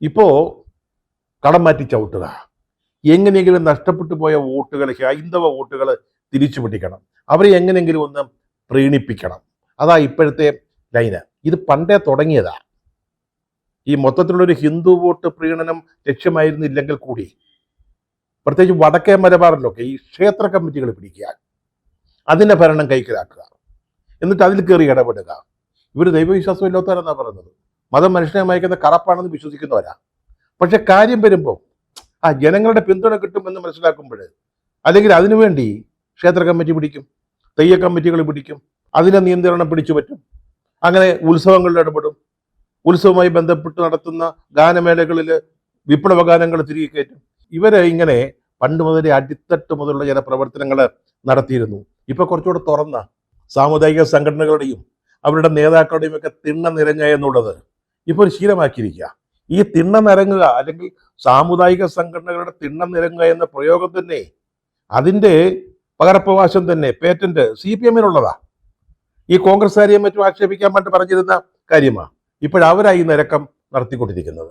ഇപ്പോൾ കടം മാറ്റി ചവിട്ടുക, എങ്ങനെയെങ്കിലും നഷ്ടപ്പെട്ടു പോയ വോട്ടുകൾ, ഹൈന്ദവ വോട്ടുകൾ തിരിച്ചു പിടിക്കണം, അവരെ എങ്ങനെയെങ്കിലും ഒന്ന് പ്രീണിപ്പിക്കണം. അതാ ഇപ്പോഴത്തെ ലൈന്. ഇത് പണ്ടേ തുടങ്ങിയതാ. ഈ മൊത്തത്തിലുള്ളൊരു ഹിന്ദു വോട്ട് പ്രീണനം ലക്ഷ്യമായിരുന്നില്ലെങ്കിൽ കൂടി, പ്രത്യേകിച്ച് വടക്കേ മലബാറിലൊക്കെ ഈ ക്ഷേത്ര കമ്മിറ്റികൾ പിടിക്കുക, അതിൻ്റെ ഭരണം കൈക്കലാക്കുക, എന്നിട്ട് അതിൽ കയറി ഇടപെടുക. ഇവർ ദൈവവിശ്വാസം ഇല്ലാത്തവരെന്നാണ് പറയുന്നത്. മതം മനുഷ്യനെ മയക്കുന്ന കറപ്പാണെന്ന് വിശ്വസിക്കുന്നവരാ. പക്ഷെ കാര്യം വരുമ്പോൾ ജനങ്ങളുടെ പിന്തുണ കിട്ടുമെന്ന് മനസ്സിലാക്കുമ്പോൾ, അല്ലെങ്കിൽ അതിനുവേണ്ടി ക്ഷേത്ര കമ്മിറ്റി പിടിക്കും, തെയ്യ കമ്മിറ്റികൾ പിടിക്കും, അതിനെ നിയന്ത്രണം പിടിച്ചു പറ്റും. അങ്ങനെ ഉത്സവങ്ങളിൽ ഇടപെടും. ഉത്സവവുമായി ബന്ധപ്പെട്ട് നടത്തുന്ന ഗാനമേളകളിൽ വിപ്ലവ ഗാനങ്ങൾ തിരികെ കയറ്റും. ഇവര് ഇങ്ങനെ പണ്ട് മുതലേ അടിത്തട്ട് മുതലുള്ള ചില പ്രവർത്തനങ്ങൾ നടത്തിയിരുന്നു. ഇപ്പൊ കുറച്ചുകൂടെ തുറന്ന സാമുദായിക സംഘടനകളുടെയും അവരുടെ നേതാക്കളുടെയും ഒക്കെ തിണ്ണ നിറഞ്ഞ എന്നുള്ളത് ഇപ്പോൾ ഒരു ശീലമാക്കിയിരിക്കുക. ഈ തിണ്ണ നിരങ്ങുക, അല്ലെങ്കിൽ സാമുദായിക സംഘടനകളുടെ തിണ്ണ നിരങ്ങുക എന്ന പ്രയോഗം തന്നെ, അതിൻ്റെ പകർപ്പവകാശം തന്നെ, പേറ്റന്റ് CPM-നുള്ളതാ. ഈ കോൺഗ്രസ്സുകാരെയും മറ്റും ആക്ഷേപിക്കാൻ വേണ്ടി പറഞ്ഞിരുന്ന കാര്യമാണ്. ഇപ്പോഴവരായി നിരക്കം നടത്തിക്കൊണ്ടിരിക്കുന്നത്.